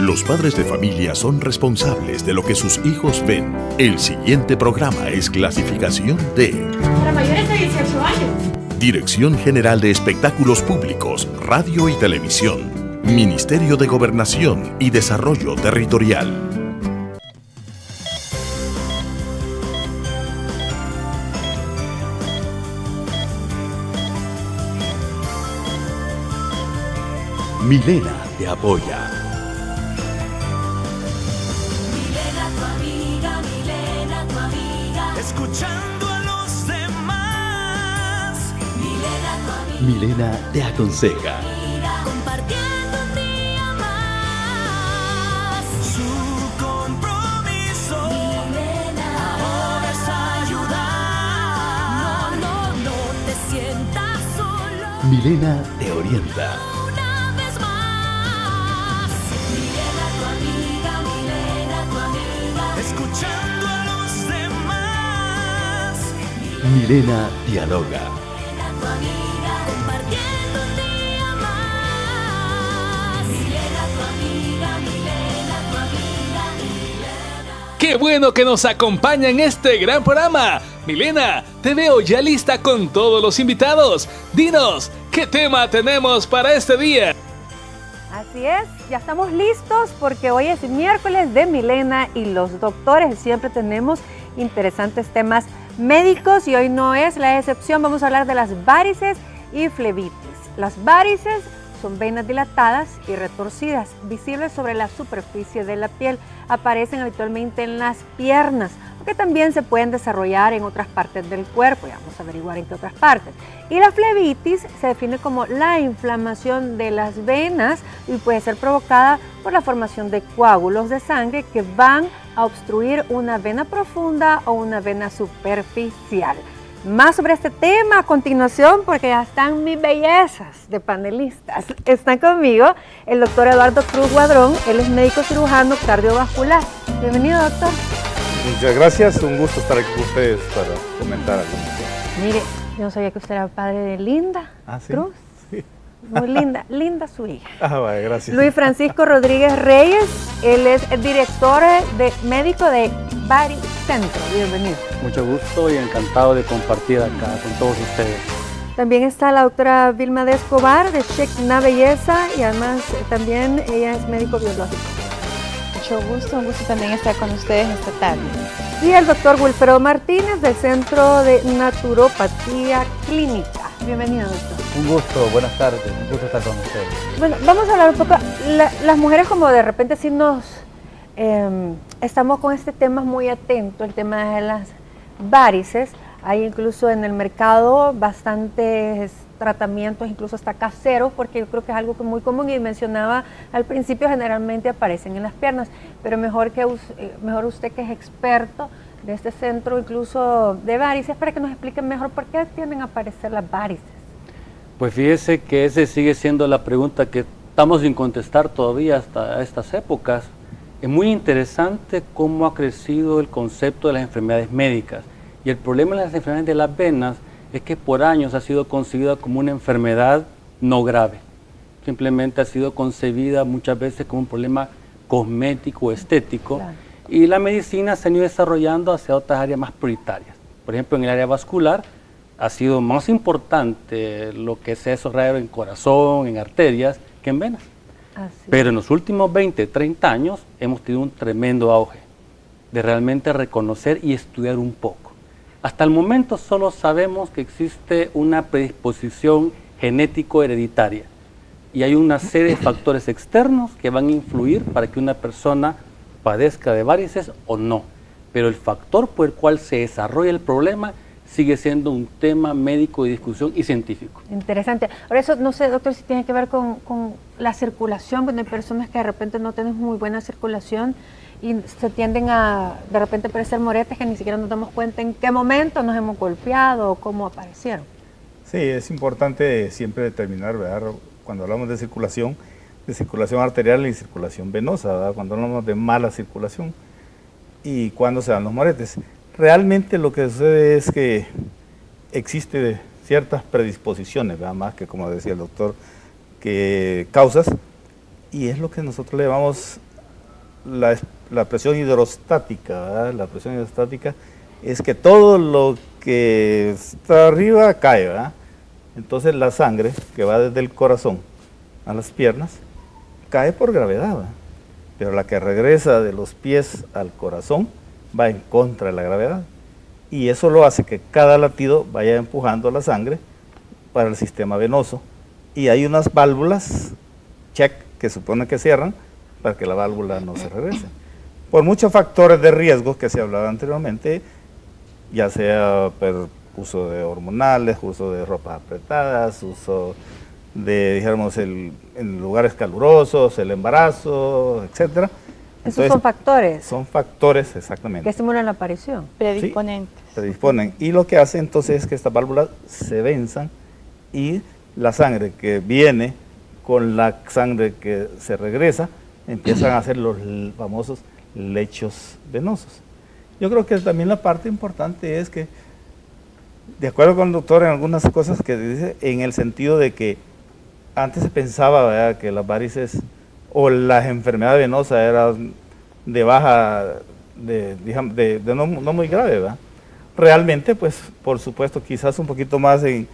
Los padres de familia son responsables de lo que sus hijos ven. El siguiente programa es clasificación D. Para mayores de 18 años. Dirección General de Espectáculos Públicos, Radio y Televisión. Ministerio de Gobernación y Desarrollo Territorial. Milena te apoya. Milena tu amiga, Milena tu amiga. Escuchando a los demás. Milena tu amiga. Milena te aconseja. Compartiendo un día más. Su compromiso. Milena ahora es ayudar. No te sientas solo. Milena te orienta. Escuchando a los demás. Milena dialoga. Milena tu amiga, compartiendo un día más. Milena tu amiga, Milena tu amiga, Milena. ¡Qué bueno que nos acompaña en este gran programa! Milena, te veo ya lista con todos los invitados. Dinos, ¿qué tema tenemos para este día? Así es, ya estamos listos porque hoy es miércoles de Milena y los doctores. Siempre tenemos interesantes temas médicos y hoy no es la excepción. Vamos a hablar de las varices y flebitis. Las varices son venas dilatadas y retorcidas, visibles sobre la superficie de la piel. Aparecen habitualmente en las piernas, aunque también se pueden desarrollar en otras partes del cuerpo. Ya vamos a averiguar en qué otras partes. Y la flebitis se define como la inflamación de las venas y puede ser provocada por la formación de coágulos de sangre que van a obstruir una vena profunda o una vena superficial. Más sobre este tema a continuación, porque ya están mis bellezas de panelistas. Están conmigo el doctor Eduardo Cruz Guadrón, él es médico cirujano cardiovascular. Bienvenido, doctor. Muchas gracias, un gusto estar aquí con ustedes para comentar algo. Mire, yo no sabía que usted era padre de Linda Cruz. Sí. Muy linda, linda su hija. Vale, gracias. Luis Francisco Rodríguez Reyes, él es el director médico de Baricentro. Bienvenido. Mucho gusto y encantado de compartir acá con todos ustedes. También está la doctora Vilma de Escobar de Shekna Belleza y además también ella es médico biológico. Mucho gusto, un gusto también estar con ustedes esta tarde. Y el doctor Wilfredo Martínez del Centro de Naturopatía Clínica. Bienvenido, doctor. Un gusto, buenas tardes, un gusto estar con ustedes. Bueno, vamos a hablar un poco, las mujeres como de repente sí estamos con este tema muy atento, el tema de las varices. Hay incluso en el mercado bastantes tratamientos, incluso hasta caseros, porque yo creo que es algo que muy común y mencionaba al principio, generalmente aparecen en las piernas, pero mejor usted que es experto de este centro incluso de varices, para que nos expliquen mejor por qué tienden a aparecer las varices. Pues fíjese que esa sigue siendo la pregunta que estamos sin contestar todavía hasta estas épocas. Es muy interesante cómo ha crecido el concepto de las enfermedades médicas, y el problema de las enfermedades de las venas es que por años ha sido concebida como una enfermedad no grave. Simplemente ha sido concebida muchas veces como un problema cosmético o estético, claro. Y la medicina se ha ido desarrollando hacia otras áreas más prioritarias. Por ejemplo, en el área vascular ha sido más importante lo que se ha desarrollado en corazón, en arterias, que en venas. Así. Pero en los últimos 20, 30 años hemos tenido un tremendo auge de realmente reconocer y estudiar un poco. Hasta el momento solo sabemos que existe una predisposición genético-hereditaria y hay una serie de factores externos que van a influir para que una persona padezca de varices o no. Pero el factor por el cual se desarrolla el problema sigue siendo un tema médico de discusión y científico. Interesante. Ahora eso, no sé, doctor, si tiene que ver con la circulación, porque hay personas que de repente no tienen muy buena circulación y se tienden a, de repente, parecer moretes que ni siquiera nos damos cuenta en qué momento nos hemos golpeado o cómo aparecieron. Sí, es importante siempre determinar, ¿verdad? Cuando hablamos de circulación arterial y circulación venosa, ¿verdad? Cuando hablamos de mala circulación y cuando se dan los moretes. Realmente lo que sucede es que existe ciertas predisposiciones, ¿verdad? Más que, como decía el doctor, que causas, y es lo que nosotros le llamamos la presión hidrostática, ¿verdad? La presión hidrostática es que todo lo que está arriba cae, ¿verdad? Entonces la sangre que va desde el corazón a las piernas cae por gravedad, ¿verdad? Pero la que regresa de los pies al corazón va en contra de la gravedad. Y eso lo hace que cada latido vaya empujando la sangre para el sistema venoso. Y hay unas válvulas, check, que supone que cierran para que la válvula no se regrese. Por muchos factores de riesgo que se hablaba anteriormente, ya sea por uso de hormonales, uso de ropas apretadas, uso de, dijéramos, en lugares calurosos, el embarazo, etcétera. Esos son factores Son factores, exactamente. que estimulan la aparición. Predisponentes. Sí, predisponen. Y lo que hace entonces es que estas válvulas se venzan y la sangre que viene con la sangre que se regresa, empiezan a hacer los famosos lechos venosos. Yo creo que también la parte importante es que, de acuerdo con el doctor en algunas cosas que dice, en el sentido de que antes se pensaba, ¿verdad?, que las varices o las enfermedades venosas eran de baja, no muy grave, ¿verdad? Realmente, pues, por supuesto, quizás un poquito más en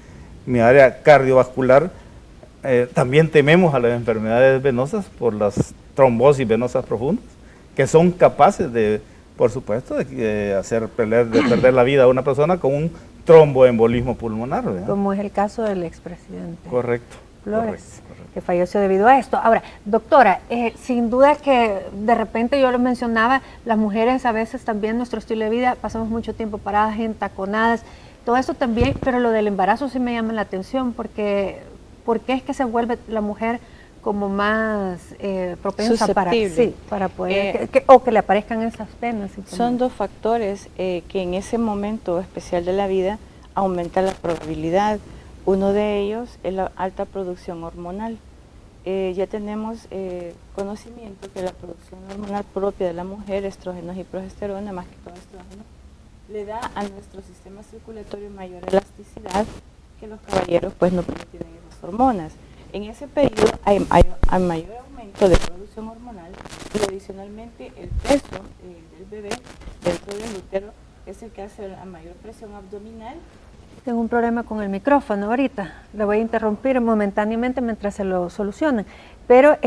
mi área cardiovascular, también tememos a las enfermedades venosas por las trombosis venosas profundas, que son capaces de, por supuesto, de hacer perder la vida a una persona con un tromboembolismo pulmonar, ¿verdad? Como es el caso del expresidente Correcto. Flores, que falleció debido a esto. Ahora, doctora, sin duda que de repente yo lo mencionaba, las mujeres a veces también nuestro estilo de vida, pasamos mucho tiempo paradas, entaconadas, todo eso también, pero lo del embarazo sí me llama la atención, porque es que se vuelve la mujer como más propensa para poder, o que le aparezcan esas penas. Son dos factores que en ese momento especial de la vida aumenta la probabilidad. Uno de ellos es la alta producción hormonal. Ya tenemos conocimiento que la producción hormonal propia de la mujer, estrógenos y progesterona, más que todo estrógeno, le da a nuestro sistema circulatorio mayor elasticidad que los caballeros pues no tienen esas hormonas. En ese periodo hay mayor aumento de producción hormonal y adicionalmente el peso del bebé dentro del útero es el que hace la mayor presión abdominal. Tengo un problema con el micrófono ahorita, le voy a interrumpir momentáneamente mientras se lo solucionen, pero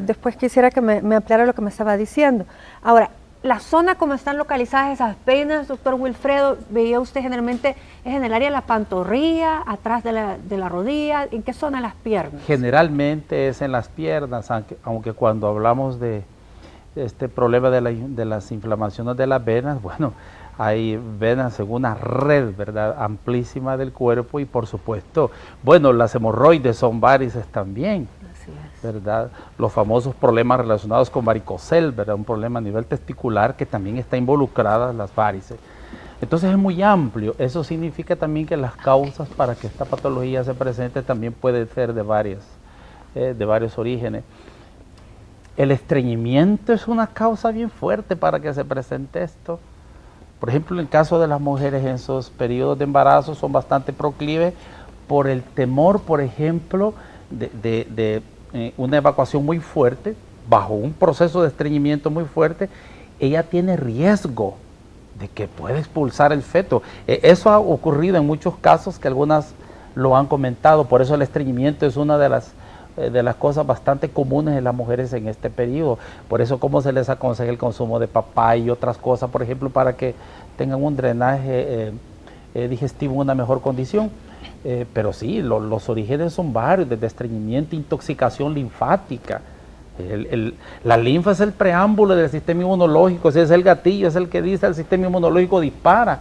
después quisiera que me ampliara lo que me estaba diciendo. Ahora, la zona como están localizadas esas venas, doctor Wilfredo, veía usted generalmente, es en el área de la pantorrilla, atrás de la rodilla, ¿en qué zona de las piernas? Generalmente es en las piernas, aunque cuando hablamos de este problema de las inflamaciones de las venas, bueno, hay venas en una red, ¿verdad?, amplísima del cuerpo y por supuesto, bueno, las hemorroides son varices también. Así es. ¿Verdad? Los famosos problemas relacionados con varicocel, ¿verdad? Un problema a nivel testicular que también está involucrada las varices. Entonces es muy amplio. Eso significa también que las causas para que esta patología se presente también pueden ser de varios orígenes. El estreñimiento es una causa bien fuerte para que se presente esto. Por ejemplo, en el caso de las mujeres en esos periodos de embarazo son bastante proclives por el temor, por ejemplo, de una evacuación muy fuerte, bajo un proceso de estreñimiento muy fuerte, ella tiene riesgo de que pueda expulsar el feto. Eso ha ocurrido en muchos casos que algunas lo han comentado, por eso el estreñimiento es una de las cosas bastante comunes en las mujeres en este periodo. Por eso como se les aconseja el consumo de papaya y otras cosas, por ejemplo, para que tengan un drenaje digestivo en una mejor condición. Pero sí, los orígenes son varios, desde estreñimiento, intoxicación linfática. La linfa es el preámbulo del sistema inmunológico, ese es el gatillo, es el que dice el sistema inmunológico dispara.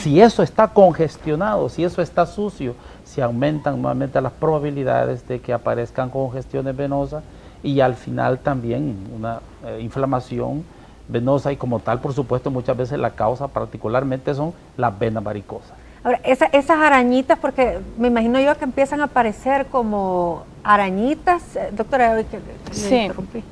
Si eso está congestionado, si eso está sucio, se aumentan nuevamente las probabilidades de que aparezcan congestiones venosas y al final también una inflamación venosa y como tal, por supuesto, muchas veces la causa particularmente son las venas varicosas. Ahora, esas arañitas, porque me imagino yo que empiezan a aparecer como arañitas, doctora, sí. Interrumpí.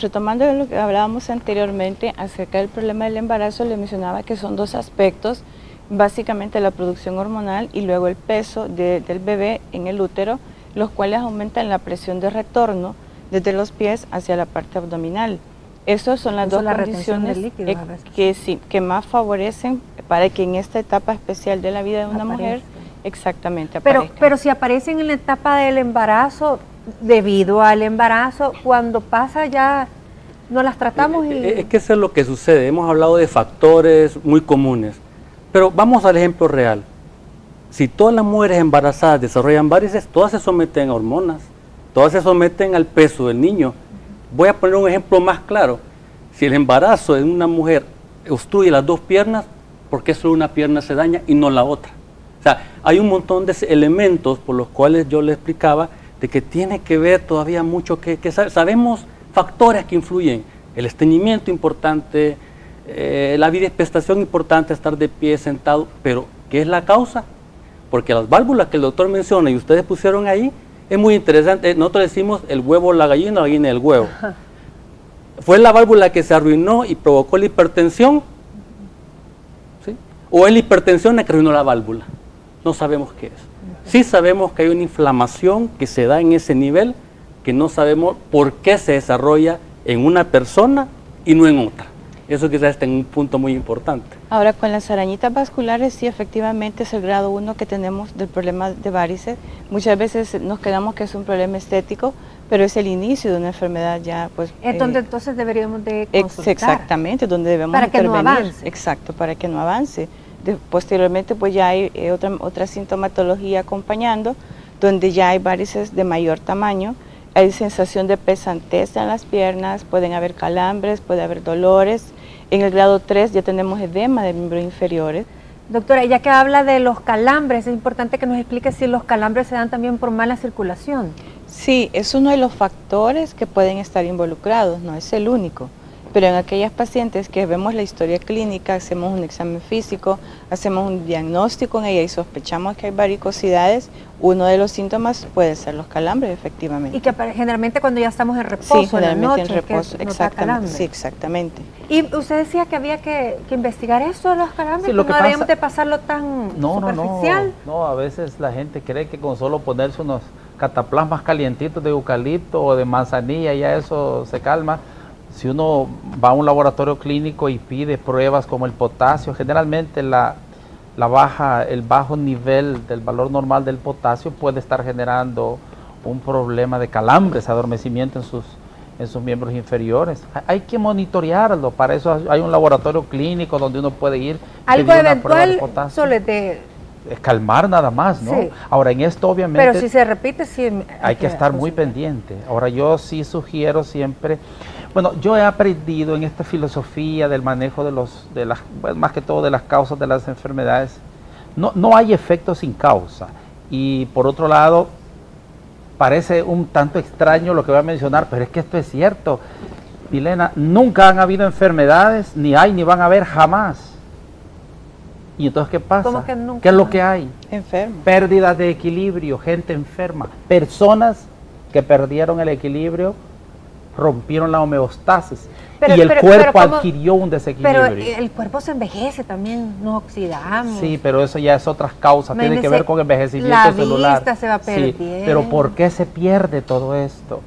Retomando lo que hablábamos anteriormente acerca del problema del embarazo, le mencionaba que son dos aspectos, básicamente la producción hormonal y luego el peso del bebé en el útero, los cuales aumentan la presión de retorno desde los pies hacia la parte abdominal. Esas son las Eso dos es la retención condiciones del líquido, a veces. que, sí, que más favorecen para que en esta etapa especial de la vida de una mujer, Aparezca. exactamente, Pero, aparezca. pero si aparecen en la etapa del embarazo, debido al embarazo, cuando pasa ya no las tratamos y... Es que eso es lo que sucede. Hemos hablado de factores muy comunes. Pero vamos al ejemplo real. Si todas las mujeres embarazadas desarrollan varices, todas se someten a hormonas, todas se someten al peso del niño. Voy a poner un ejemplo más claro. Si el embarazo en una mujer obstruye las dos piernas, ¿por qué solo una pierna se daña y no la otra? O sea, hay un montón de elementos por los cuales yo le explicaba de que tiene que ver todavía mucho, que sabemos factores que influyen. El estreñimiento importante, la bidespestación importante, estar de pie, sentado, pero ¿qué es la causa? Porque las válvulas que el doctor menciona y ustedes pusieron ahí, es muy interesante. Nosotros decimos el huevo, la gallina y el huevo. ¿Fue la válvula que se arruinó y provocó la hipertensión? ¿Sí? ¿O es la hipertensión la que arruinó la válvula? No sabemos qué es. Sí sabemos que hay una inflamación que se da en ese nivel, que no sabemos por qué se desarrolla en una persona y no en otra. Eso quizás está en un punto muy importante. Ahora, con las arañitas vasculares, sí, efectivamente es el grado 1 que tenemos del problema de varices. Muchas veces nos quedamos que es un problema estético, pero es el inicio de una enfermedad ya, pues... Es donde entonces deberíamos de consultar. Exactamente, donde debemos para que no intervenir. avance. Exacto, para que no avance. Posteriormente, pues ya hay otra sintomatología acompañando, donde ya hay varices de mayor tamaño. Hay sensación de pesantez en las piernas, pueden haber calambres, puede haber dolores. En el grado 3 ya tenemos edema de miembros inferiores. Doctora, ya que habla de los calambres, es importante que nos explique si los calambres se dan también por mala circulación. Sí, es uno de los factores que pueden estar involucrados, no es el único. Pero en aquellas pacientes que vemos la historia clínica, hacemos un examen físico, hacemos un diagnóstico en ella y sospechamos que hay varicosidades, uno de los síntomas puede ser los calambres, efectivamente. Y que generalmente cuando ya estamos en reposo, Sí, generalmente en la noche, en reposo, que nos da exactamente. calambres. Sí, exactamente. Y usted decía que había que investigar eso de los calambres, Sí, lo que que no debemos pasa- de pasarlo tan No, superficial. no, a veces la gente cree que con solo ponerse unos cataplasmas calientitos de eucalipto o de manzanilla ya eso se calma. Si uno va a un laboratorio clínico y pide pruebas como el potasio, generalmente el bajo nivel del valor normal del potasio puede estar generando un problema de calambres, adormecimiento en sus miembros inferiores. Hay que monitorearlo, para eso hay un laboratorio clínico donde uno puede ir. Algo pedir una prueba de eventual, potasio. solo es de... Es calmar nada más, ¿no? Sí. Ahora, en esto obviamente Pero si se repite, sí hay que estar muy consultar. pendiente. Ahora, yo sí sugiero siempre, bueno, yo he aprendido en esta filosofía del manejo más que todo de las causas de las enfermedades, no hay efecto sin causa. Y por otro lado, parece un tanto extraño lo que voy a mencionar, pero es que esto es cierto. Milena, nunca han habido enfermedades, ni hay ni van a haber jamás. ¿Y entonces qué pasa? ¿Cómo que nunca? ¿Qué es lo que hay? Enfermo. Pérdida de equilibrio, gente enferma, personas que perdieron el equilibrio, rompieron la homeostasis Pero- y el pero cuerpo ¿cómo? adquirió un Pero desequilibrio. el cuerpo se envejece también, nos oxidamos. Sí, pero eso ya es otras causas, tiene que Imagínese, ver con envejecimiento la celular. vista se va Sí, perdiendo. pero ¿por qué se pierde todo esto?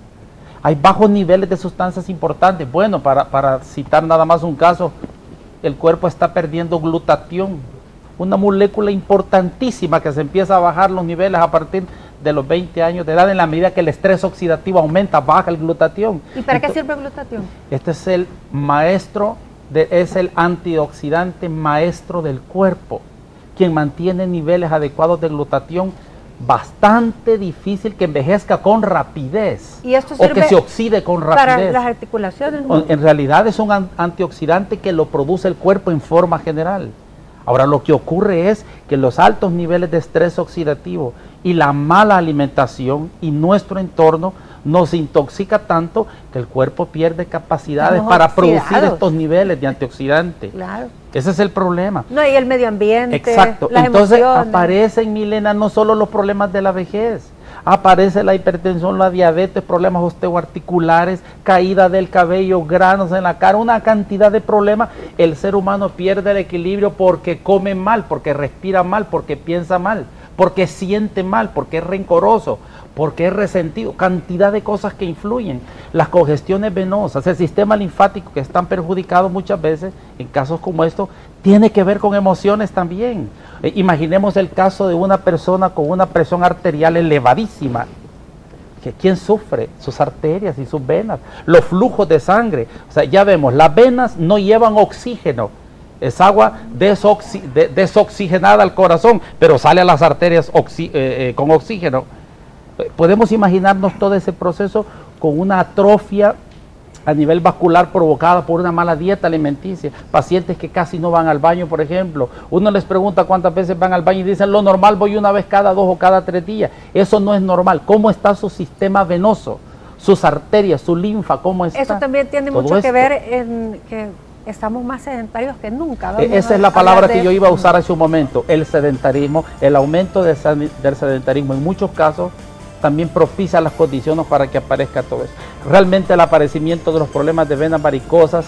Hay bajos niveles de sustancias importantes. Bueno, para citar nada más un caso, el cuerpo está perdiendo glutatión, una molécula importantísima que se empieza a bajar los niveles a partir de los 20 años de edad, en la medida que el estrés oxidativo aumenta, baja el glutatión. ¿Y para qué Ento- sirve el glutatión? Este es el maestro, es el antioxidante maestro del cuerpo, quien mantiene niveles adecuados de glutatión, bastante difícil que envejezca con rapidez ¿Y esto o que sirve se oxide con para rapidez. las articulaciones? ¿no? En realidad es un antioxidante que lo produce el cuerpo en forma general. Ahora lo que ocurre es que los altos niveles de estrés oxidativo y la mala alimentación y nuestro entorno nos intoxica tanto que el cuerpo pierde capacidades Estamos para producir oxidados. estos niveles de antioxidante. Claro. Ese es el problema. No, y el medio ambiente, Exacto. las Entonces emociones. aparecen, Milena, no solo los problemas de la vejez, aparece la hipertensión, la diabetes, problemas osteoarticulares, caída del cabello, granos en la cara, una cantidad de problemas. El ser humano pierde el equilibrio porque come mal, porque respira mal, porque piensa mal, porque siente mal, porque es rencoroso, porque es resentido, cantidad de cosas que influyen. Las congestiones venosas, el sistema linfático que están perjudicados muchas veces, en casos como estos, tiene que ver con emociones también. Imaginemos el caso de una persona con una presión arterial elevadísima. ¿Quién sufre? Sus arterias y sus venas, los flujos de sangre. O sea, ya vemos, las venas no llevan oxígeno, es agua desoxigenada al corazón, pero sale a las arterias con oxígeno. Podemos imaginarnos todo ese proceso con una atrofia a nivel vascular provocada por una mala dieta alimenticia, pacientes que casi no van al baño, por ejemplo. Uno les pregunta cuántas veces van al baño y dicen lo normal voy una vez cada 2 o cada 3 días. Eso no es normal. ¿Cómo está su sistema venoso? Sus arterias, su linfa, ¿cómo está? Eso también tiene Todo mucho que esto. ver en que estamos más sedentarios que nunca. Vamos Esa es a la palabra hablar de que yo eso. iba a usar hace un momento, el sedentarismo, el aumento del sedentarismo en muchos casos también propicia las condiciones para que aparezca todo eso. Realmente el aparecimiento de los problemas de venas varicosas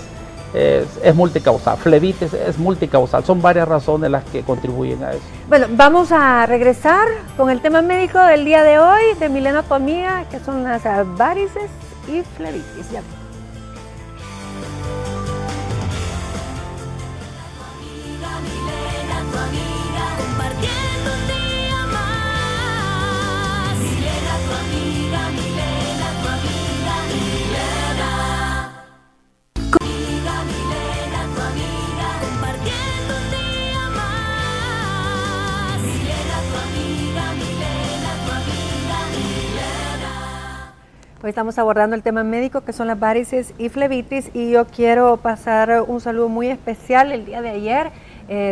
es multicausal, flebitis es multicausal, son varias razones las que contribuyen a eso. Bueno, vamos a regresar con el tema médico del día de hoy, de Milena, tu amiga, que son las varices y flebitis. Ya. Milena, tu amiga, compartiendo un día más. Milena, tu amiga, Milena, tu amiga, Milena. Milena, tu amiga, compartiendo un día más. Milena, tu amiga, Milena, tu amiga, Milena. Hoy estamos abordando el tema médico, que son las varices y flebitis, y yo quiero pasar un saludo muy especial el día de ayer.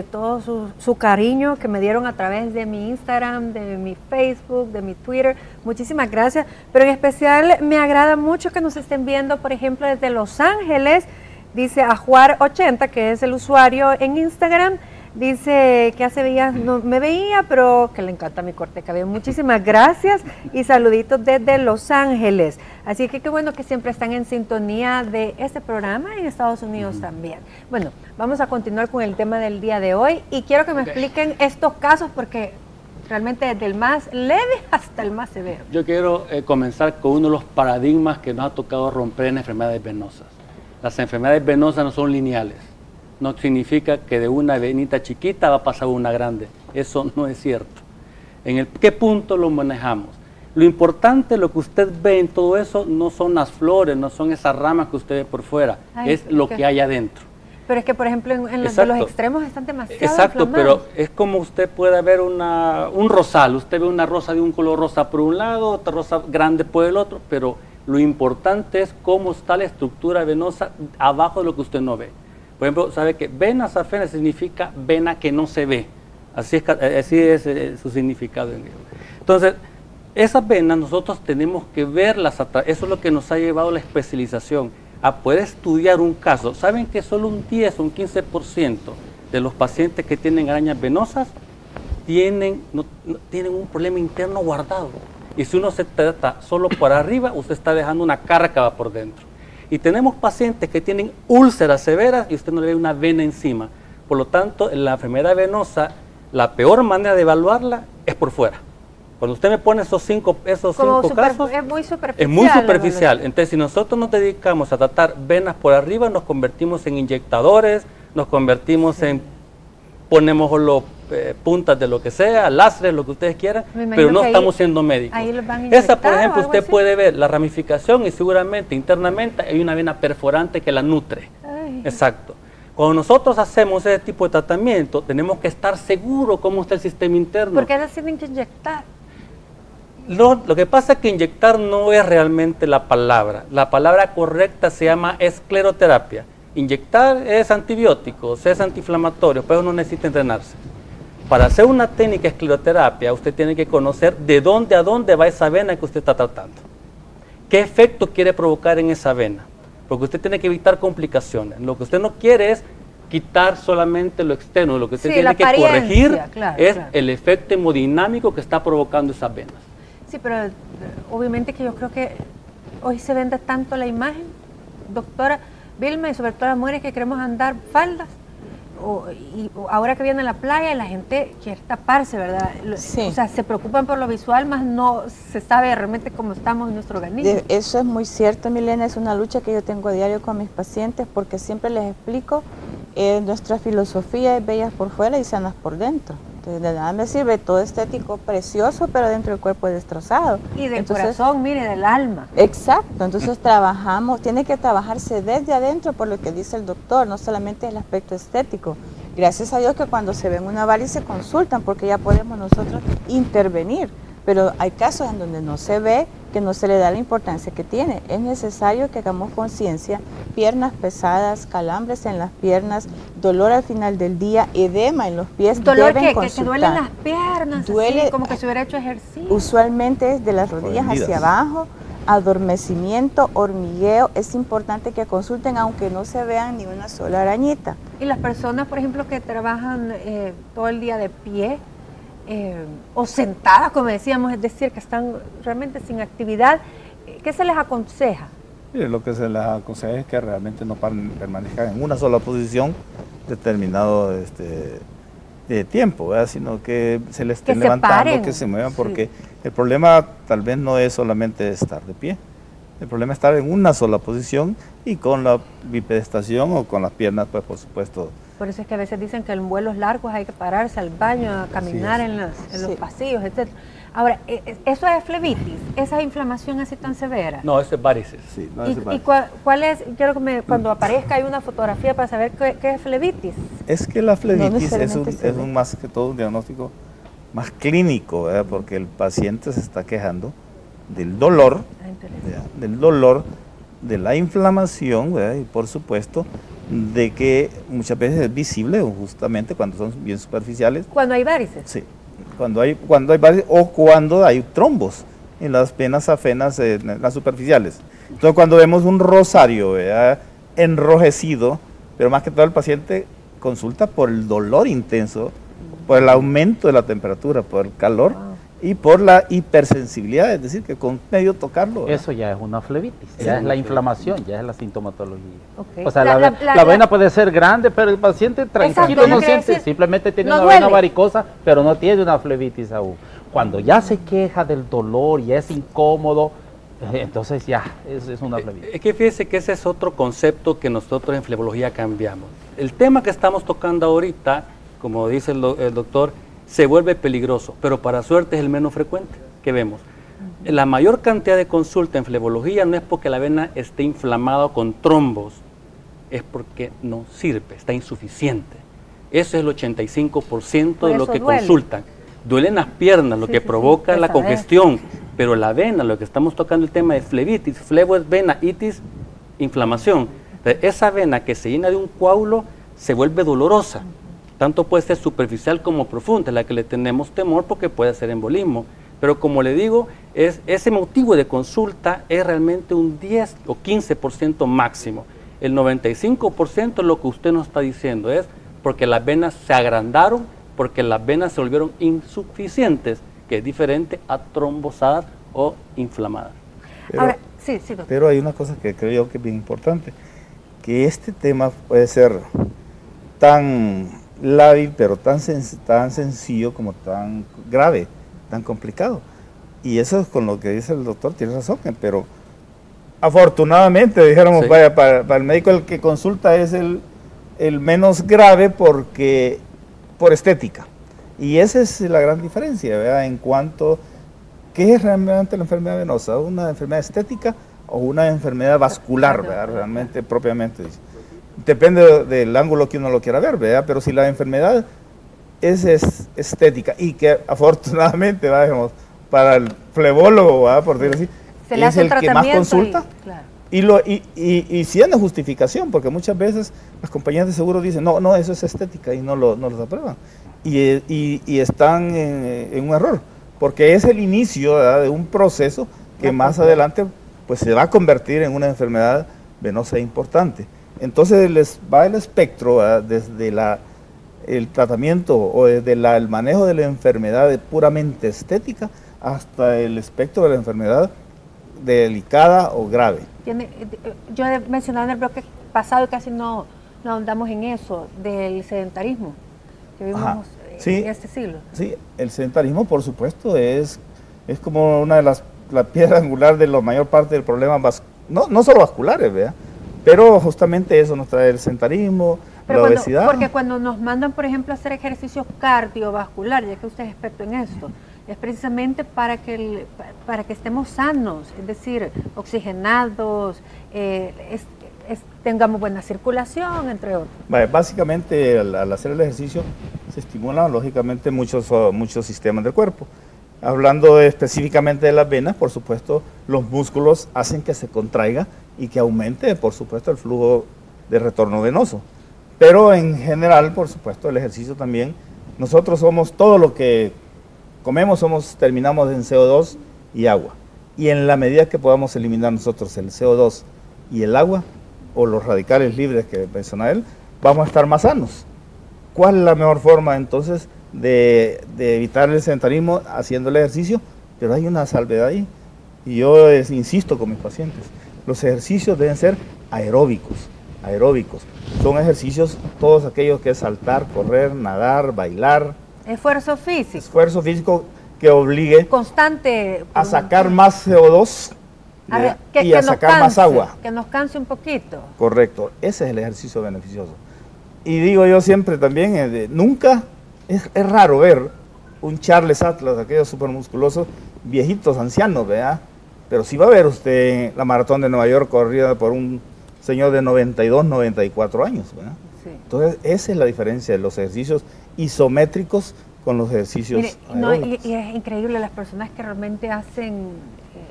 Todo su cariño que me dieron a través de mi Instagram, de mi Facebook, de mi Twitter. Muchísimas gracias, pero en especial me agrada mucho que nos estén viendo, por ejemplo, desde Los Ángeles. Dice Ajuar80, que es el usuario en Instagram, dice que hace días no me veía, pero que le encanta mi corte de cabello. Muchísimas gracias y saluditos desde Los Ángeles. Así que qué bueno que siempre están en sintonía de este programa en Estados Unidos también. Bueno, vamos a continuar con el tema del día de hoy y quiero que me expliquen estos casos porque realmente desde el más leve hasta el más severo. Yo quiero comenzar con uno de los paradigmas que nos ha tocado romper en enfermedades venosas. Las enfermedades venosas no son lineales. No significa que de una venita chiquita va a pasar una grande. Eso no es cierto. ¿En qué punto lo manejamos? Lo importante, lo que usted ve en todo eso, no son las flores, no son esas ramas que usted ve por fuera, Ay, es lo que hay adentro. Pero es que, por ejemplo, en los Exacto. extremos están demasiado Exacto, inflamados. pero es como usted puede ver un rosal. Usted ve una rosa de un color rosa por un lado, otra rosa grande por el otro, pero lo importante es cómo está la estructura venosa abajo de lo que usted no ve. Por ejemplo, sabe que vena safena significa vena que no se ve. Así es su significado en griego. Entonces, esas venas nosotros tenemos que verlas atrás. Eso es lo que nos ha llevado a la especialización, a poder estudiar un caso. ¿Saben que solo un 10 o un 15% de los pacientes que tienen arañas venosas tienen un problema interno guardado? Y si uno se trata solo por arriba, usted está dejando una carga por dentro. Y tenemos pacientes que tienen úlceras severas y usted no le ve una vena encima. Por lo tanto, la enfermedad venosa, la peor manera de evaluarla es por fuera. Cuando usted me pone esos cinco casos, Es muy superficial. es muy la superficial. evaluación. Entonces, si nosotros nos dedicamos a tratar venas por arriba, nos convertimos en inyectadores, nos convertimos en, ponemos los puntas de lo que sea, láseres, lo que ustedes quieran, Me imagino pero no que ahí- estamos siendo médicos. ahí los van a Esa, inyectar por o ejemplo, algo usted así. puede ver la ramificación y seguramente internamente hay una vena perforante que la nutre. Ay. Exacto. Cuando nosotros hacemos ese tipo de tratamiento, tenemos que estar seguros cómo está el sistema interno. ¿Por qué las tienen que inyectar? Lo que pasa es que inyectar no es realmente la palabra. La palabra correcta se llama escleroterapia. Inyectar es antibióticos, es antiinflamatorio, pero no necesita entrenarse. Para hacer una técnica de escleroterapia, usted tiene que conocer de dónde a dónde va esa vena que usted está tratando. ¿Qué efecto quiere provocar en esa vena? Porque usted tiene que evitar complicaciones. Lo que usted no quiere es quitar solamente lo externo. Lo que usted Sí, tiene la que apariencia, corregir claro, es claro. el efecto hemodinámico que está provocando esas venas. Sí, pero obviamente que yo creo que hoy se vende tanto la imagen, doctora Vilma, y sobre todo las mujeres que queremos andar faldas, y ahora que viene a la playa la gente quiere taparse, ¿verdad? Sí. O sea, se preocupan por lo visual, más no se sabe realmente cómo estamos en nuestro organismo. Eso es muy cierto, Milena, es una lucha que yo tengo a diario con mis pacientes porque siempre les explico, nuestra filosofía es bellas por fuera y sanas por dentro. Entonces, de nada me sirve todo estético precioso, pero dentro del cuerpo es destrozado. Y del Entonces, corazón, mire, del alma. exacto, entonces trabajamos, tiene que trabajarse desde adentro por lo que dice el doctor, no solamente el aspecto estético. Gracias a Dios que cuando se ven una varice consultan porque ya podemos nosotros intervenir, pero hay casos en donde no se ve, que no se le da la importancia que tiene. Es necesario que hagamos conciencia, piernas pesadas, calambres en las piernas, dolor al final del día, edema en los pies, Dolor deben que consultar. duelen las piernas, Duele, así, como que se hubiera hecho ejercicio. Usualmente es de las rodillas Hendidas. hacia abajo, adormecimiento, hormigueo. Es importante que consulten aunque no se vean ni una sola arañita. Y las personas, por ejemplo, que trabajan todo el día de pie o sentadas, como decíamos, es decir, que están realmente sin actividad, ¿qué se les aconseja? Mire, lo que se les aconseja es que realmente no permanezcan en una sola posición determinado tiempo, ¿verdad? Sino que se les estén Que se levantando, paren. que se muevan, Sí. porque el problema tal vez no es solamente estar de pie. El problema es estar en una sola posición y con la bipedestación o con las piernas, pues por supuesto. Por eso es que a veces dicen que en vuelos largos hay que pararse al baño, a caminar es. en los Sí. pasillos, etc. Ahora, ¿eso es flebitis? ¿Esa inflamación así tan severa? No, eso es varices. Sí, no, ¿Y cuál es? Quiero que cuando aparezca hay una fotografía para saber qué es flebitis. Es que la flebitis necesariamente se es ve. un más que todo un diagnóstico más clínico, ¿verdad? Porque el paciente se está quejando del dolor, Ah, interesante. ¿verdad? Del dolor, de la inflamación, ¿verdad? Y por supuesto de que muchas veces es visible justamente cuando son bien superficiales. Cuando hay varices. Sí, cuando hay varices o cuando hay trombos en las venas afenas, en las superficiales. Entonces cuando vemos un rosario, ¿verdad?, enrojecido, pero más que todo el paciente consulta por el dolor intenso, por el aumento de la temperatura, por el calor y por la hipersensibilidad, es decir, que con medio tocarlo. ¿verdad? Eso ya es una flebitis, Es ya es una la flebitis. inflamación, ya es la sintomatología. Ok. O sea, la vena puede ser grande, pero el paciente tranquilo Exacto, no quiere siente, decir, simplemente tiene no una vena duele. varicosa, pero no tiene una flebitis aún. Cuando ya se queja del dolor y es incómodo, entonces ya es una flebitis. Es que fíjese que ese es otro concepto que nosotros en flebología cambiamos. El tema que estamos tocando ahorita, como dice el doctor, se vuelve peligroso, pero para suerte es el menos frecuente que vemos. La mayor cantidad de consulta en flebología no es porque la vena esté inflamada con trombos, es porque no sirve, está insuficiente. Eso es el 85% Por de lo eso que duele. consultan. Duelen las piernas, lo Sí, que sí, provoca sí, la pesadez. congestión, pero la vena, lo que estamos tocando el tema de flebitis, flebo es vena, itis, inflamación. Entonces, esa vena que se llena de un coágulo se vuelve dolorosa. Tanto puede ser superficial como profunda, la que le tenemos temor porque puede ser embolismo. Pero como le digo, ese motivo de consulta es realmente un 10 o 15% máximo. El 95% lo que usted nos está diciendo es porque las venas se agrandaron, porque las venas se volvieron insuficientes, que es diferente a trombosadas o inflamadas. Pero- Ahora, sí, doctor. Pero hay una cosa que creo yo que es bien importante, que este tema puede ser tan lábil, pero tan sencillo como tan grave, tan complicado. Y eso es con lo que dice el doctor, tiene razón, pero afortunadamente, dijéramos, Sí. vaya, para el médico el que consulta es el menos grave por estética. Y esa es la gran diferencia, ¿verdad? En cuanto, ¿qué es realmente la enfermedad venosa? ¿Una enfermedad estética o una enfermedad vascular, ¿verdad? Realmente, propiamente dice. Depende del ángulo que uno lo quiera ver, ¿verdad? Pero si la enfermedad es estética y que afortunadamente, digamos, para el flebólogo, ¿verdad?, por decirlo así, Se le es hace el que más tratamiento consulta. claro. Y siendo justificación, porque muchas veces las compañías de seguro dicen, no, eso es estética y no los aprueban. Y están en un error, porque es el inicio, ¿verdad?, de un proceso que más adelante pues se va a convertir en una enfermedad venosa importante. Entonces les va el espectro, ¿verdad?, desde el tratamiento o desde el manejo de la enfermedad puramente estética hasta el espectro de la enfermedad delicada o grave. Yo he mencionado en el bloque pasado y casi no no ahondamos en eso, del sedentarismo que vivimos sí, en este siglo. Sí, el sedentarismo, por supuesto, es como una de la piedra angular de la mayor parte del problema, no solo vasculares, ¿verdad? Pero justamente eso nos trae el sedentarismo, la obesidad. Porque cuando nos mandan, por ejemplo, a hacer ejercicios cardiovasculares, ya que usted es experto en esto, es precisamente para que estemos sanos, es decir, oxigenados, tengamos buena circulación, entre otros. Vale, básicamente, al hacer el ejercicio, se estimulan lógicamente muchos sistemas del cuerpo. Hablando específicamente de las venas, por supuesto, los músculos hacen que se contraiga y que aumente, por supuesto, el flujo de retorno venoso. Pero en general, por supuesto, el ejercicio también, nosotros somos todo lo que comemos, terminamos en CO2 y agua. Y en la medida que podamos eliminar nosotros el CO2 y el agua, o los radicales libres que menciona él, vamos a estar más sanos. ¿Cuál es la mejor forma entonces de evitar el sedentarismo haciendo el ejercicio? Pero hay una salvedad ahí, y yo insisto con mis pacientes, los ejercicios deben ser aeróbicos. Son ejercicios todos aquellos que es saltar, correr, nadar, bailar. Esfuerzo físico. Esfuerzo físico que obligue constante a sacar más CO2 y a sacar más agua. Que nos canse un poquito. Correcto, ese es el ejercicio beneficioso. Y digo yo siempre también, nunca, es raro ver un Charles Atlas, aquellos supermusculosos, viejitos, ancianos, ¿verdad? Pero sí va a ver usted la maratón de Nueva York corrida por un señor de 92, 94 años, ¿verdad? Sí. Entonces, esa es la diferencia de los ejercicios isométricos con los ejercicios y es increíble las personas que realmente hacen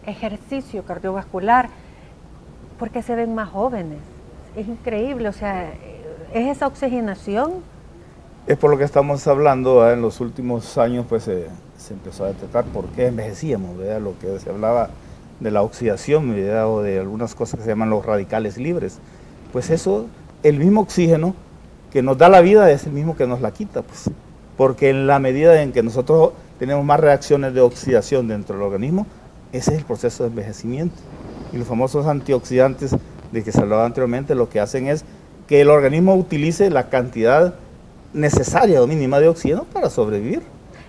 ejercicio cardiovascular porque se ven más jóvenes. Es increíble, o sea, es esa oxigenación. Es por lo que estamos hablando, ¿verdad? En los últimos años pues se empezó a detectar por qué envejecíamos, ¿verdad? Lo que se hablaba de la oxidación, ¿verdad? O de algunas cosas que se llaman los radicales libres. Pues eso, el mismo oxígeno que nos da la vida es el mismo que nos la quita, pues. Porque en la medida en que nosotros tenemos más reacciones de oxidación dentro del organismo, ese es el proceso de envejecimiento. Y los famosos antioxidantes de que se hablaba anteriormente, lo que hacen es que el organismo utilice la cantidad necesaria o mínima de oxígeno para sobrevivir.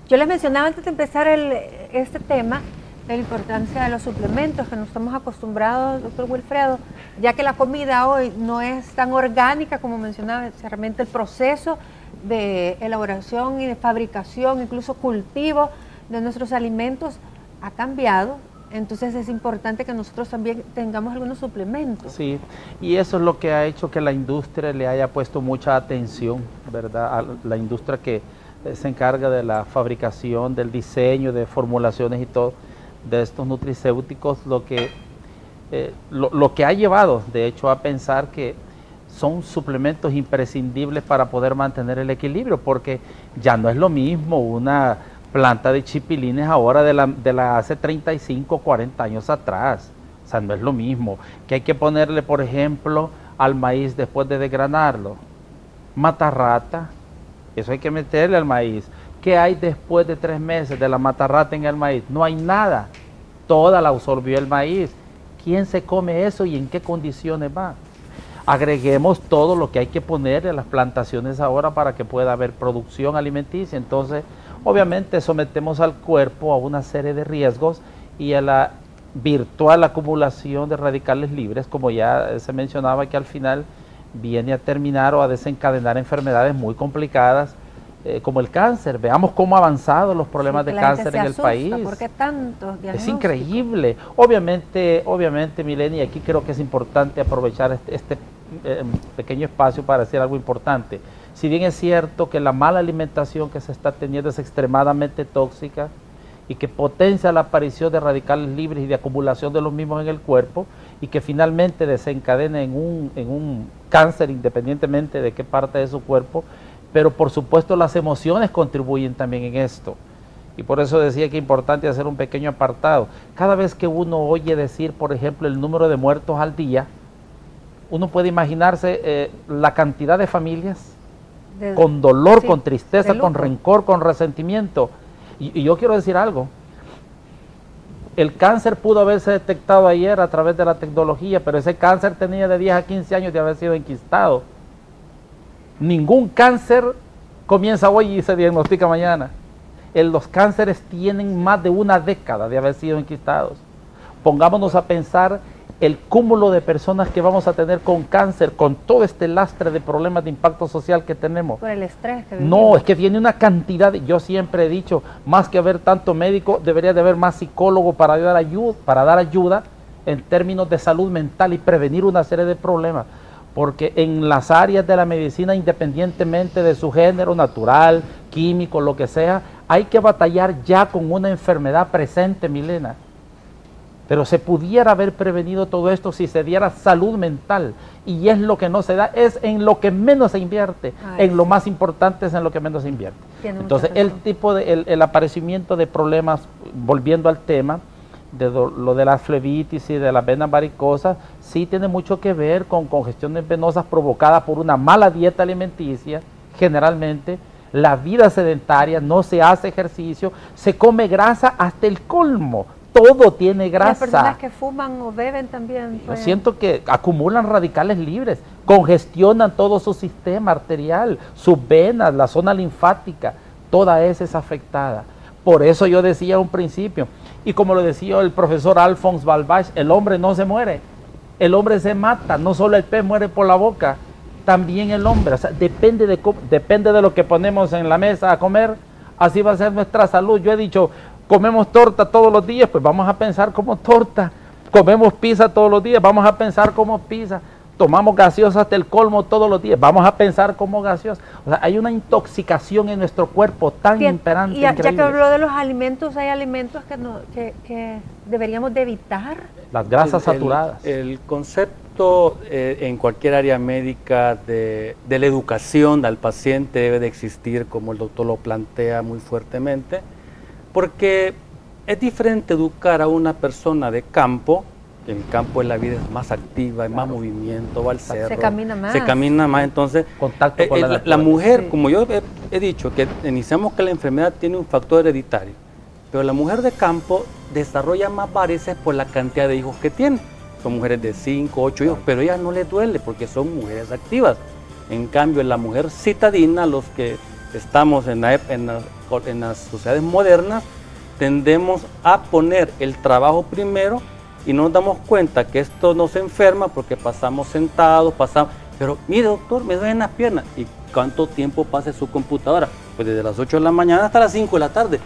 Yo les mencionaba antes de empezar este tema de la importancia de los suplementos que nos estamos acostumbrados, doctor Wilfredo, ya que la comida hoy no es tan orgánica como mencionaba, realmente el proceso de elaboración y de fabricación, incluso cultivo de nuestros alimentos ha cambiado. Entonces es importante que nosotros también tengamos algunos suplementos. Sí, y eso es lo que ha hecho que la industria le haya puesto mucha atención, ¿verdad? A la industria que se encarga de la fabricación, del diseño, de formulaciones y todo, de estos nutricéuticos, lo que ha llevado, de hecho, a pensar que son suplementos imprescindibles para poder mantener el equilibrio, porque ya no es lo mismo una planta de chipilines ahora de la hace 35, 40 años atrás. O sea, no es lo mismo. Que hay que ponerle, por ejemplo, al maíz después de desgranarlo. Matarrata, eso hay que meterle al maíz. ¿Qué hay después de 3 meses de la matarrata en el maíz? No hay nada. Toda la absorbió el maíz. ¿Quién se come eso y en qué condiciones va? Agreguemos todo lo que hay que ponerle a las plantaciones ahora para que pueda haber producción alimenticia. Entonces, obviamente sometemos al cuerpo a una serie de riesgos y a la virtual acumulación de radicales libres, como ya se mencionaba, que al final viene a terminar o a desencadenar enfermedades muy complicadas, como el cáncer. Veamos cómo han avanzado los problemas de cáncer en el país. ¿Por qué tantos diagnósticos? Es increíble. Obviamente, Milena, y aquí creo que es importante aprovechar este pequeño espacio para decir algo importante. Si bien es cierto que la mala alimentación que se está teniendo es extremadamente tóxica y que potencia la aparición de radicales libres y de acumulación de los mismos en el cuerpo y que finalmente desencadena en un cáncer independientemente de qué parte de su cuerpo, pero por supuesto las emociones contribuyen también en esto. Y por eso decía que es importante hacer un pequeño apartado. Cada vez que uno oye decir, por ejemplo, el número de muertos al día, uno puede imaginarse la cantidad de familias con dolor, sí, con tristeza, con rencor, con resentimiento. Y yo quiero decir algo. El cáncer pudo haberse detectado ayer a través de la tecnología, pero ese cáncer tenía de 10 a 15 años de haber sido enquistado. Ningún cáncer comienza hoy y se diagnostica mañana. Los cánceres tienen más de una década de haber sido enquistados. Pongámonos a pensar el cúmulo de personas que vamos a tener con cáncer, con todo este lastre de problemas de impacto social que tenemos. Por el estrés que vivimos. No, es que viene una cantidad, yo siempre he dicho, más que haber tanto médico, debería de haber más psicólogo para dar ayuda en términos de salud mental y prevenir una serie de problemas. Porque en las áreas de la medicina, independientemente de su género, natural, químico, lo que sea, hay que batallar ya con una enfermedad presente, Milena. Pero se pudiera haber prevenido todo esto si se diera salud mental. Y es lo que no se da, es en lo que menos se invierte. En lo más importante es en lo que menos se invierte. Entonces, el aparecimiento de problemas, volviendo al tema, de lo de la flebitis y de las venas varicosas, sí tiene mucho que ver con congestiones venosas provocadas por una mala dieta alimenticia, generalmente, la vida sedentaria, no se hace ejercicio, se come grasa hasta el colmo. Todo tiene grasa. Las personas que fuman o beben también. Yo siento que acumulan radicales libres, congestionan todo su sistema arterial, sus venas, la zona linfática, toda esa es afectada. Por eso yo decía a un principio, y como lo decía el profesor Alphonse Balbach, el hombre no se muere, el hombre se mata, no solo el pez muere por la boca, también el hombre. O sea, depende de lo que ponemos en la mesa a comer, así va a ser nuestra salud. Yo he dicho, comemos torta todos los días, pues vamos a pensar como torta. Comemos pizza todos los días, vamos a pensar como pizza. Tomamos gaseosa hasta el colmo todos los días, vamos a pensar como gaseosa. O sea, hay una intoxicación en nuestro cuerpo tan imperante. Y ya que habló de los alimentos, hay alimentos que deberíamos de evitar. Las grasas saturadas. El concepto en cualquier área médica de la educación al paciente debe de existir, como el doctor lo plantea muy fuertemente, porque es diferente educar a una persona de campo. En el campo de la vida es más activa, hay más movimiento, va al cerro. Se camina más. Se camina más, entonces contacto con la mujer, como yo he dicho, que iniciamos que la enfermedad tiene un factor hereditario, pero la mujer de campo desarrolla más varices por la cantidad de hijos que tiene. Son mujeres de 5, 8 hijos, pero a ellas no les duele porque son mujeres activas. En cambio, en la mujer citadina, los que estamos en las sociedades modernas, tendemos a poner el trabajo primero y no nos damos cuenta que esto nos enferma porque pasamos sentados, pero mire doctor, me duelen las piernas. ¿Y cuánto tiempo pasa en su computadora? Pues desde las 8 de la mañana hasta las 5 de la tarde.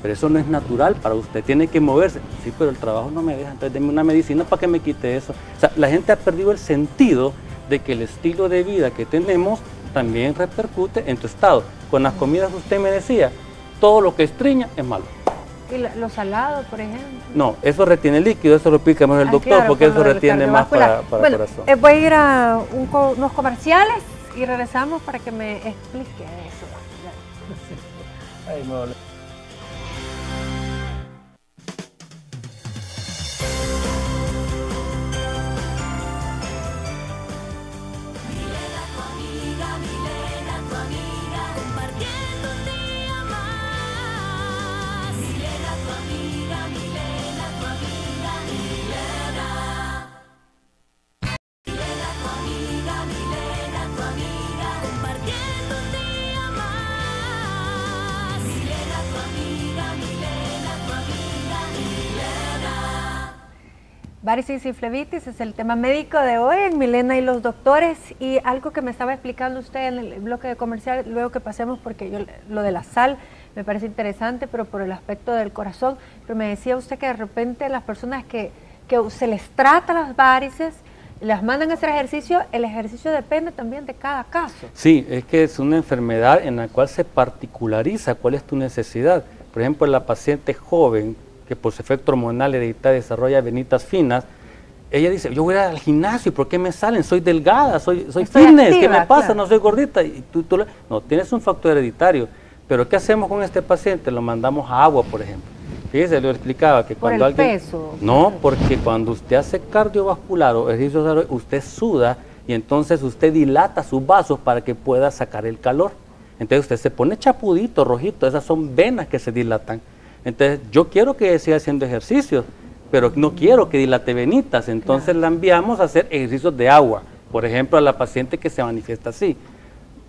Pero eso no es natural para usted, tiene que moverse. Sí, pero el trabajo no me deja, entonces denme una medicina para que me quite eso. O sea, la gente ha perdido el sentido de que el estilo de vida que tenemos también repercute en tu estado. Con las comidas que usted me decía, todo lo que estriña es malo. ¿Y lo salado, por ejemplo? No, eso retiene líquido, eso lo explica mejor el doctor, claro, porque eso retiene más para bueno, el corazón. Voy a ir a unos comerciales y regresamos para que me explique eso. Ay, no. Varices y flebitis es el tema médico de hoy en Milena y los doctores, y algo que me estaba explicando usted en el bloque de comercial, luego que pasemos, porque yo lo de la sal me parece interesante, pero por el aspecto del corazón, pero me decía usted que de repente las personas que se les trata las varices, las mandan a hacer ejercicio, el ejercicio depende también de cada caso. Sí, es que es una enfermedad en la cual se particulariza cuál es tu necesidad. Por ejemplo, la paciente joven, que por su efecto hormonal hereditario desarrolla venitas finas, ella dice, yo voy a ir al gimnasio, ¿por qué me salen? Soy delgada, soy fitness, activa, ¿qué me pasa? Claro. No soy gordita. Y no, tienes un factor hereditario. Pero ¿qué hacemos con este paciente? Lo mandamos a agua, por ejemplo. Fíjese, le explicaba que cuando ¿Por el peso? No, porque cuando usted hace cardiovascular o ejercicio, usted suda y entonces usted dilata sus vasos para que pueda sacar el calor. Entonces usted se pone chapudito, rojito, esas son venas que se dilatan. Entonces yo quiero que siga haciendo ejercicios, pero no quiero que dilate venitas, entonces la enviamos a hacer ejercicios de agua. Por ejemplo, a la paciente que se manifiesta así.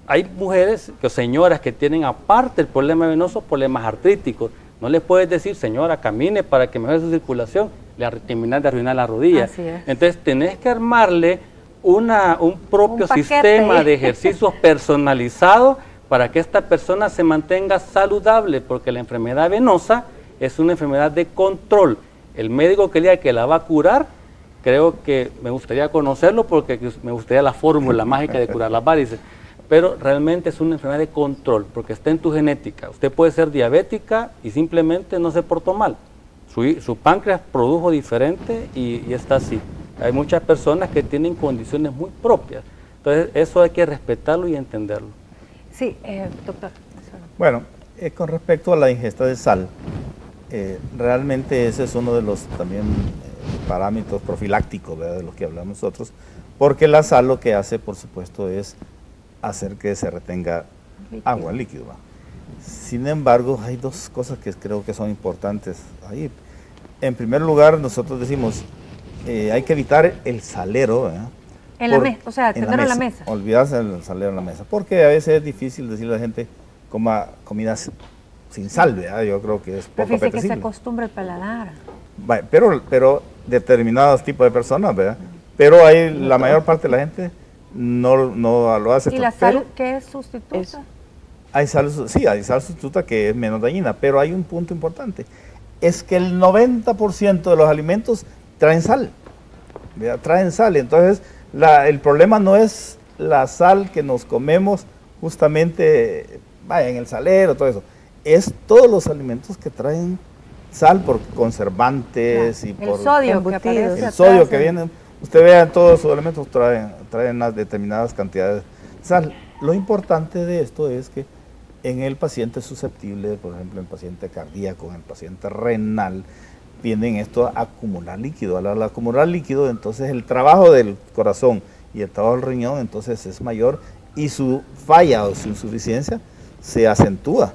hay mujeres o señoras que tienen aparte el problema venoso, problemas artríticos. No les puedes decir, señora, camine para que mejore su circulación, le terminas de arruinar la rodilla. Así es. Entonces tenés que armarle un propio sistema de ejercicios personalizado para que esta persona se mantenga saludable, porque la enfermedad venosa es una enfermedad de control. El médico que diga que la va a curar, creo que me gustaría conocerlo porque me gustaría la fórmula mágica de curar las varices. Pero realmente es una enfermedad de control, porque está en tu genética. Usted puede ser diabética y simplemente no se portó mal. Su páncreas produjo diferente y está así. Hay muchas personas que tienen condiciones muy propias. Entonces, eso hay que respetarlo y entenderlo. Sí, doctor. Bueno, con respecto a la ingesta de sal, realmente ese es uno de los también parámetros profilácticos, ¿verdad?, de los que hablamos nosotros, porque la sal lo que hace, por supuesto, es hacer que se retenga agua, líquido. ¿Va? Sin embargo, hay dos cosas que creo que son importantes ahí. En primer lugar, nosotros decimos, hay que evitar el salero, ¿verdad? En la mesa, o sea, tenerlo en la mesa. Olvidarse del salero en la mesa, porque a veces es difícil decirle a la gente coma comidas sin sal, ¿verdad? Yo creo que es poco apetecible. Que se acostumbra el paladar. Pero determinados tipos de personas, ¿verdad? Pero hay la mayor parte de la gente no lo hace. ¿Y la sal qué es sustituta? Hay sal sustituta que es menos dañina, pero hay un punto importante. Es que el 90% de los alimentos traen sal, ¿verdad? Traen sal. Entonces, el problema no es la sal que nos comemos justamente en el salero, todo eso. Es todos los alimentos que traen sal por conservantes y por sodio el sodio que viene. Usted vea, todos sus alimentos traen unas determinadas cantidades de sal. Lo importante de esto es que en el paciente susceptible, por ejemplo, en el paciente cardíaco, en el paciente renal, tienden esto a acumular líquido. Al acumular líquido, entonces el trabajo del corazón y el trabajo del riñón entonces es mayor y su falla o su insuficiencia se acentúa.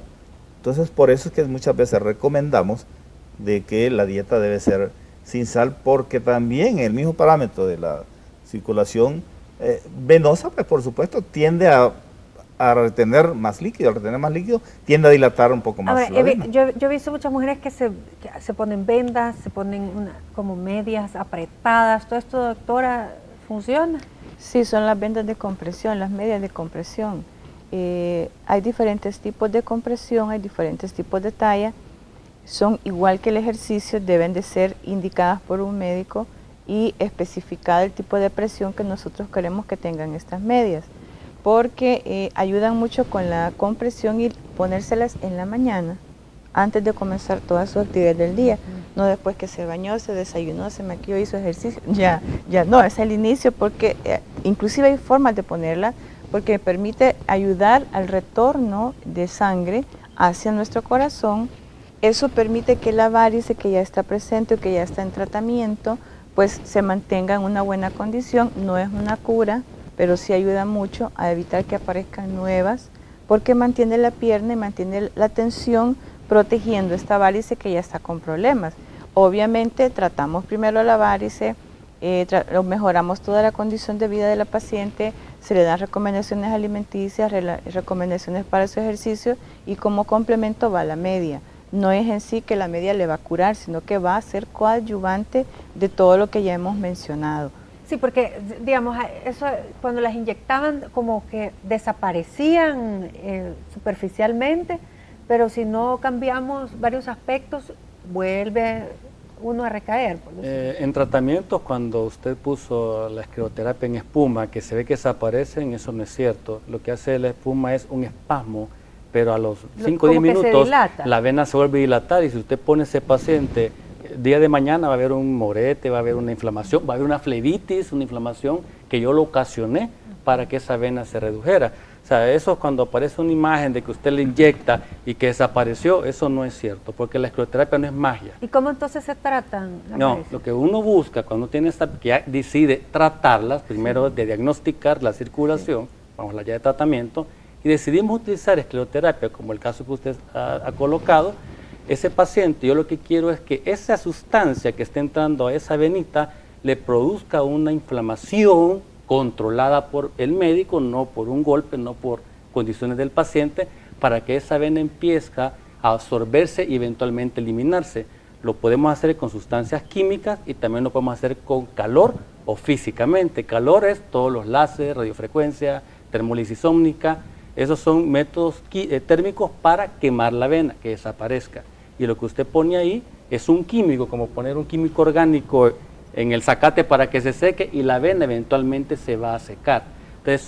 Entonces, por eso es que muchas veces recomendamos de que la dieta debe ser sin sal, porque también el mismo parámetro de la circulación venosa, pues por supuesto, tiende a retener más líquido. Al retener más líquido, tiende a dilatar un poco más la vena. Yo he visto muchas mujeres que se ponen vendas, se ponen como medias apretadas. ¿Todo esto, doctora, funciona? Sí, son las vendas de compresión, las medias de compresión. Hay diferentes tipos de compresión, hay diferentes tipos de talla. Son igual que el ejercicio, deben de ser indicadas por un médico y especificada el tipo de presión que nosotros queremos que tengan estas medias, porque ayudan mucho con la compresión y ponérselas en la mañana antes de comenzar todas sus actividades del día, no después que se bañó, se desayunó, se maquilló, hizo ejercicio, ya no, es el inicio, porque inclusive hay formas de ponerla, porque permite ayudar al retorno de sangre hacia nuestro corazón. Eso permite que la varice que ya está presente o que ya está en tratamiento, pues se mantenga en una buena condición. No es una cura, pero sí ayuda mucho a evitar que aparezcan nuevas, porque mantiene la pierna y mantiene la tensión, protegiendo esta varice que ya está con problemas. Obviamente tratamos primero la varice, mejoramos toda la condición de vida de la paciente, se le dan recomendaciones alimenticias, recomendaciones para su ejercicio, y como complemento va la media. No es en sí que la media le va a curar, sino que va a ser coadyuvante de todo lo que ya hemos mencionado. Sí, porque, digamos, eso cuando las inyectaban como que desaparecían superficialmente, pero si no cambiamos varios aspectos, vuelve uno a recaer. En tratamientos, cuando usted puso la escleroterapia en espuma, que se ve que desaparecen, eso no es cierto. Lo que hace la espuma es un espasmo, pero a los 5 o 10 minutos la vena se vuelve a dilatar, y si usted pone a ese paciente, día de mañana va a haber un morete, va a haber una inflamación, va a haber una flebitis, una inflamación que yo lo ocasioné para que esa vena se redujera. O sea, eso cuando aparece una imagen de que usted le inyecta y que desapareció, eso no es cierto, porque la escleroterapia no es magia. ¿Y cómo entonces se tratan? No, lo que uno busca cuando tiene que decide tratarlas, primero de diagnosticar la circulación, vamos a la ya de tratamiento, y decidimos utilizar escleroterapia, como el caso que usted ha colocado, ese paciente, yo lo que quiero es que esa sustancia que esté entrando a esa venita le produzca una inflamación controlada por el médico, no por un golpe, no por condiciones del paciente para que esa vena empiece a absorberse y eventualmente eliminarse. Lo podemos hacer con sustancias químicas y también lo podemos hacer con calor o físicamente. Calor es todos los láseres, radiofrecuencia, termólisis ómnica. Esos son métodos térmicos para quemar la vena, que desaparezca. Y lo que usted pone ahí es un químico, como poner un químico orgánico en el zacate para que se seque y la vena eventualmente se va a secar. Entonces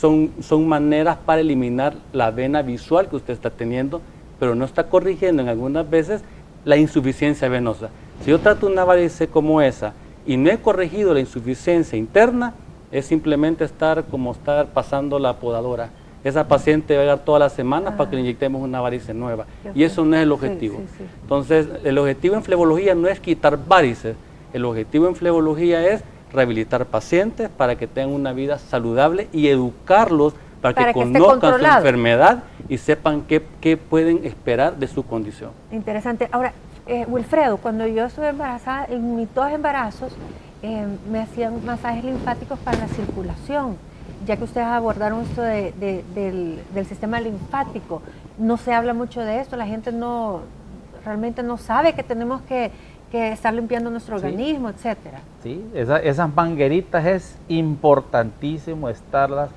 son maneras para eliminar la vena visual que usted está teniendo, pero no está corrigiendo en algunas veces la insuficiencia venosa. Si yo trato una varice como esa y no he corregido la insuficiencia interna, es simplemente estar pasando la podadora. Esa paciente va a llegar todas las semanas para que le inyectemos una varice nueva. Y eso no es el objetivo. Sí. Entonces, el objetivo en flebología no es quitar varices. El objetivo en flebología es rehabilitar pacientes para que tengan una vida saludable y educarlos para que conozcan su enfermedad y sepan qué pueden esperar de su condición. Interesante. Ahora, Wilfredo, cuando yo estuve embarazada, en mis 2 embarazos, me hacían masajes linfáticos para la circulación. Ya que ustedes abordaron esto del sistema linfático, no se habla mucho de esto, la gente realmente no sabe que tenemos que estar limpiando nuestro organismo, etcétera. Sí, esas mangueritas es importantísimo estarlas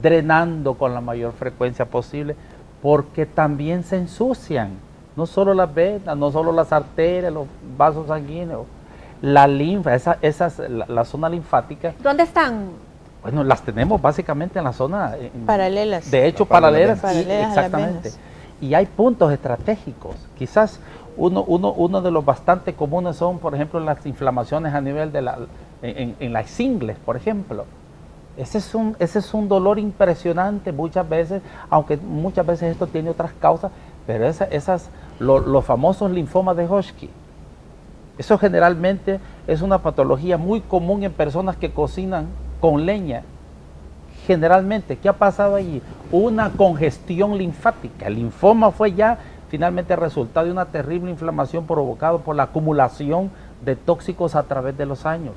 drenando con la mayor frecuencia posible, porque también se ensucian, no solo las venas, no solo las arterias, los vasos sanguíneos, la linfa, la zona linfática. ¿Dónde están? Bueno, las tenemos básicamente en la zona paralelas. De hecho, paralelas exactamente. Y hay puntos estratégicos. Quizás uno de los bastante comunes son, por ejemplo, las inflamaciones a nivel de en las ingles, por ejemplo. Ese es un dolor impresionante muchas veces, aunque muchas veces esto tiene otras causas, pero los famosos linfomas de Hodgkin. Eso generalmente es una patología muy común en personas que cocinan con leña. Generalmente, ¿qué ha pasado allí? Una congestión linfática. El linfoma fue ya finalmente resultado de una terrible inflamación provocada por la acumulación de tóxicos a través de los años.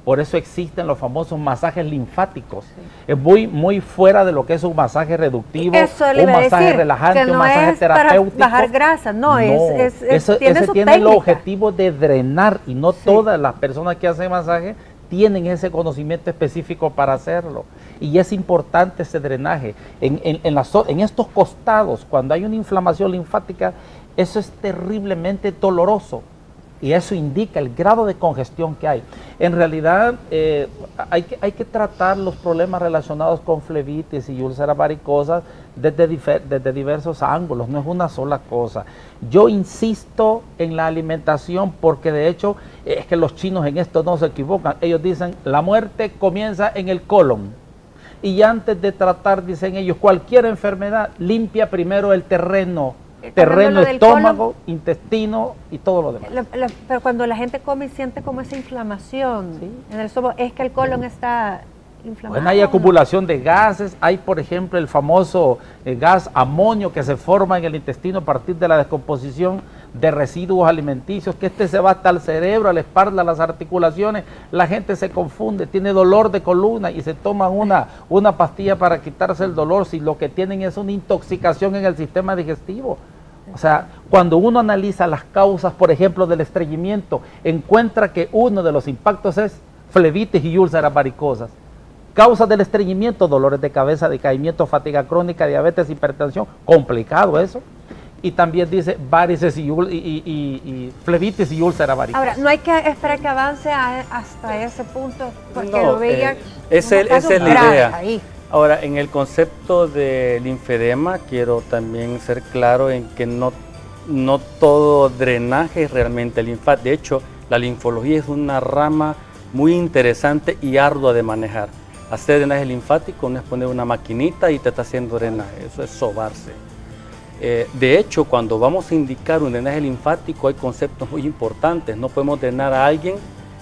Por eso existen los famosos masajes linfáticos. Sí. Es muy fuera de lo que es un masaje reductivo, un masaje relajante, no un masaje terapéutico. Para bajar grasa, ese tiene el objetivo de drenar y no todas las personas que hacen masaje tienen ese conocimiento específico para hacerlo. Y es importante ese drenaje. En estos costados, cuando hay una inflamación linfática, eso es terriblemente doloroso. Y eso indica el grado de congestión que hay. En realidad, hay que tratar los problemas relacionados con flebitis y úlceras varicosas desde diversos ángulos, no es una sola cosa. Yo insisto en la alimentación porque de hecho es que los chinos en esto no se equivocan. Ellos dicen, la muerte comienza en el colon. Y antes de tratar, dicen ellos, cualquier enfermedad, limpia primero el terreno, estómago, intestino y todo lo demás. Pero cuando la gente come y siente como esa inflamación en el estómago, es que el colon está inflamado. Bueno, hay acumulación de gases, hay por ejemplo el famoso gas amonio que se forma en el intestino a partir de la descomposición de residuos alimenticios, que se va hasta el cerebro, a la espalda, a las articulaciones. La gente se confunde, tiene dolor de columna y se toman una pastilla para quitarse el dolor, si lo que tienen es una intoxicación en el sistema digestivo. O sea, cuando uno analiza las causas, por ejemplo, del estreñimiento, encuentra que uno de los impactos es flebitis y úlceras varicosas. Causas del estreñimiento, dolores de cabeza, decaimiento, fatiga crónica, diabetes, hipertensión, complicado eso. Y también dice varices y flebitis y úlcera varicosa. Ahora, no hay que esperar que avance hasta ese punto, porque lo veía esa es la idea. Ahí. Ahora, en el concepto de linfedema, quiero también ser claro en que no todo drenaje es realmente linfático. De hecho, la linfología es una rama muy interesante y ardua de manejar. Hacer drenaje linfático no es poner una maquinita y te está haciendo drenaje, eso es sobarse. De hecho, cuando vamos a indicar un drenaje linfático hay conceptos muy importantes. No podemos drenar a alguien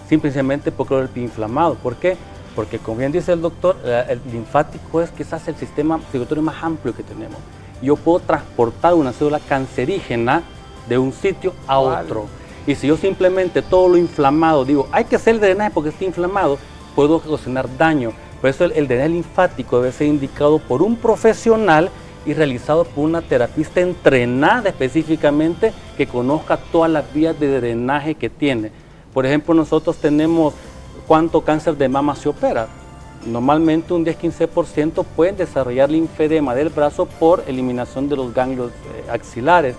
simplemente porque el pie inflamado. ¿Por qué? Porque, como bien dice el doctor, el linfático es quizás el sistema circulatorio más amplio que tenemos. Yo puedo transportar una célula cancerígena de un sitio a otro. Y si yo simplemente todo lo inflamado digo, hay que hacer el drenaje porque está inflamado, puedo ocasionar daño. Por eso el drenaje linfático debe ser indicado por un profesional y realizado por una terapista entrenada específicamente que conozca todas las vías de drenaje que tiene. Por ejemplo, nosotros tenemos cuánto cáncer de mama se opera. Normalmente un 10-15% pueden desarrollar linfedema del brazo por eliminación de los ganglios axilares.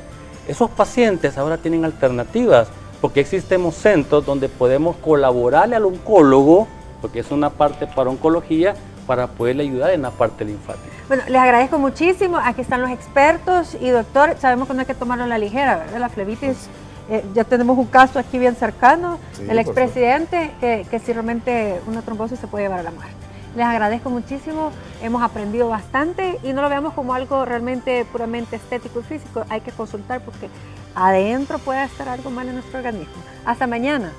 Esos pacientes ahora tienen alternativas porque existen centros donde podemos colaborarle al oncólogo, porque es una parte para oncología, para poderle ayudar en la parte linfática. Bueno, les agradezco muchísimo. Aquí están los expertos y doctor, sabemos que no hay que tomarlo a la ligera, ¿verdad? La flebitis, ya tenemos un caso aquí bien cercano, Sí, el expresidente, que si realmente una trombosis se puede llevar a la muerte. Les agradezco muchísimo, hemos aprendido bastante y no lo veamos como algo realmente puramente estético y físico, hay que consultar porque adentro puede estar algo mal en nuestro organismo. Hasta mañana.